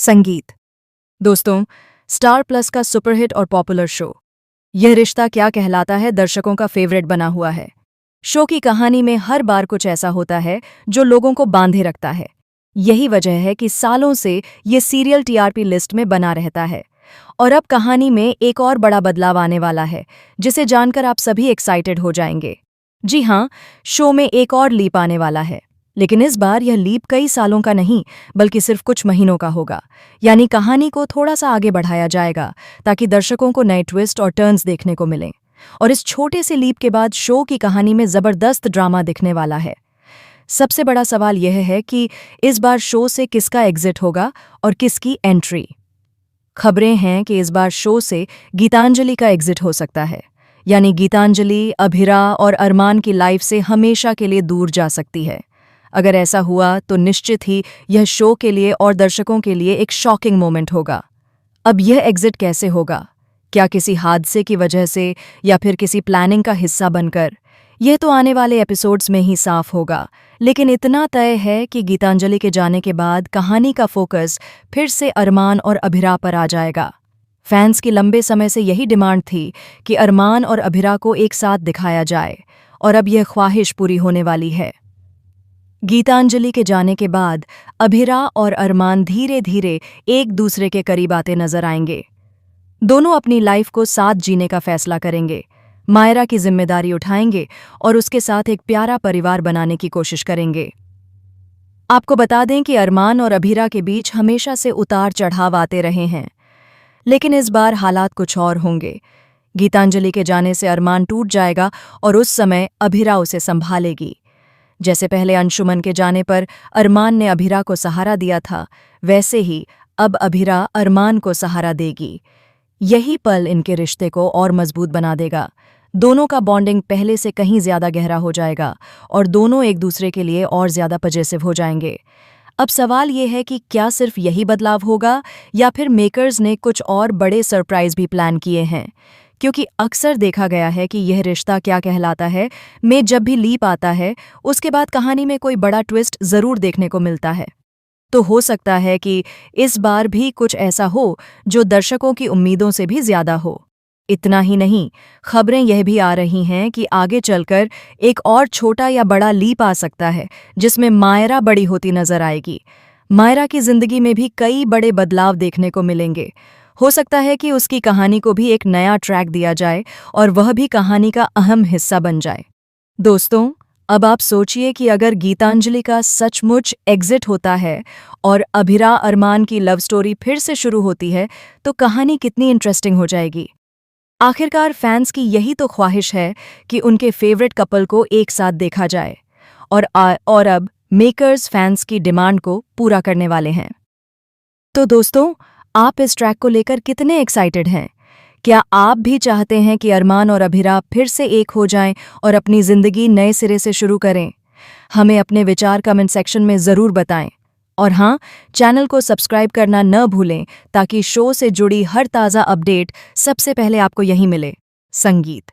संगीत। दोस्तों, star plus का सुपरहिट और पॉपुलर शो यह रिश्ता क्या कहलाता है दर्शकों का फेवरेट बना हुआ है। शो की कहानी में हर बार कुछ ऐसा होता है जो लोगों को बांधे रखता है। यही वजह है कि सालों से ये सीरियल टीआरपी लिस्ट में बना रहता है। और अब कहानी में एक और बड़ा बदलाव आने वाला है, जिसे जानकर आप सभी एक्साइटेड हो जाएंगे। जी हाँ, शो में एक और लीप आने वाला है। लेकिन इस बार यह लीप कई सालों का नहीं, बल्कि सिर्फ कुछ महीनों का होगा। यानी कहानी को थोड़ा सा आगे बढ़ाया जाएगा, ताकि दर्शकों को नए ट्विस्ट और टर्न्स देखने को मिलें। और इस छोटे से लीप के बाद शो की कहानी में जबरदस्त ड्रामा दिखने वाला है। सबसे बड़ा सवाल यह है कि इस बार शो से किसका एग्जिट होगा और किसकी एंट्री। खबरें हैं कि इस बार शो से गीतांजलि का एग्जिट हो सकता है। यानी गीतांजलि, अभिरा और अरमान की लाइफ से हमेशा के लिए दूर जा सकती है। अगर ऐसा हुआ तो निश्चित ही यह शो के लिए और दर्शकों के लिए एक शॉकिंग मोमेंट होगा। अब यह एग्जिट कैसे होगा? क्या किसी हादसे की वजह से या फिर किसी प्लानिंग का हिस्सा बनकर? यह तो आने वाले एपिसोड्स में ही साफ होगा। लेकिन इतना तय है कि गीतांजलि के जाने के बाद कहानी का फोकस फिर से अरमान और अभिरा पर आ जाएगा। फैंस की लंबे समय से यही डिमांड थी कि अरमान और अभिरा को एक साथ दिखाया जाए, और अब यह ख्वाहिश पूरी होने वाली है। गीतांजलि के जाने के बाद अभिरा और अरमान धीरे धीरे एक दूसरे के करीब आते नजर आएंगे। दोनों अपनी लाइफ को साथ जीने का फैसला करेंगे, मायरा की जिम्मेदारी उठाएंगे और उसके साथ एक प्यारा परिवार बनाने की कोशिश करेंगे। आपको बता दें कि अरमान और अभिरा के बीच हमेशा से उतार चढ़ाव आते रहे हैं, लेकिन इस बार हालात कुछ और होंगे। गीतांजलि के जाने से अरमान टूट जाएगा और उस समय अभिरा उसे संभालेगी। जैसे पहले अंशुमन के जाने पर अरमान ने अभिरा को सहारा दिया था, वैसे ही अब अभिरा अरमान को सहारा देगी। यही पल इनके रिश्ते को और मजबूत बना देगा। दोनों का बॉन्डिंग पहले से कहीं ज्यादा गहरा हो जाएगा और दोनों एक दूसरे के लिए और ज्यादा पजेसिव हो जाएंगे। अब सवाल ये है कि क्या सिर्फ यही बदलाव होगा या फिर मेकर्स ने कुछ और बड़े सरप्राइज भी प्लान किए हैं? क्योंकि अक्सर देखा गया है कि यह रिश्ता क्या कहलाता है में जब भी लीप आता है, उसके बाद कहानी में कोई बड़ा ट्विस्ट जरूर देखने को मिलता है। तो हो सकता है कि इस बार भी कुछ ऐसा हो जो दर्शकों की उम्मीदों से भी ज्यादा हो। इतना ही नहीं, खबरें यह भी आ रही हैं कि आगे चलकर एक और छोटा या बड़ा लीप आ सकता है, जिसमें मायरा बड़ी होती नजर आएगी। मायरा की जिंदगी में भी कई बड़े बदलाव देखने को मिलेंगे। हो सकता है कि उसकी कहानी को भी एक नया ट्रैक दिया जाए और वह भी कहानी का अहम हिस्सा बन जाए। दोस्तों, अब आप सोचिए कि अगर गीतांजलि का सचमुच एग्जिट होता है और अभिरा अरमान की लव स्टोरी फिर से शुरू होती है, तो कहानी कितनी इंटरेस्टिंग हो जाएगी। आखिरकार फैंस की यही तो ख्वाहिश है कि उनके फेवरेट कपल को एक साथ देखा जाए, और अब मेकर्स फैंस की डिमांड को पूरा करने वाले हैं। तो दोस्तों, आप इस ट्रैक को लेकर कितने एक्साइटेड हैं? क्या आप भी चाहते हैं कि अरमान और अभिरा फिर से एक हो जाएं और अपनी जिंदगी नए सिरे से शुरू करें? हमें अपने विचार कमेंट सेक्शन में जरूर बताएं। और हाँ, चैनल को सब्सक्राइब करना न भूलें, ताकि शो से जुड़ी हर ताज़ा अपडेट सबसे पहले आपको यहीं मिले। संगीत।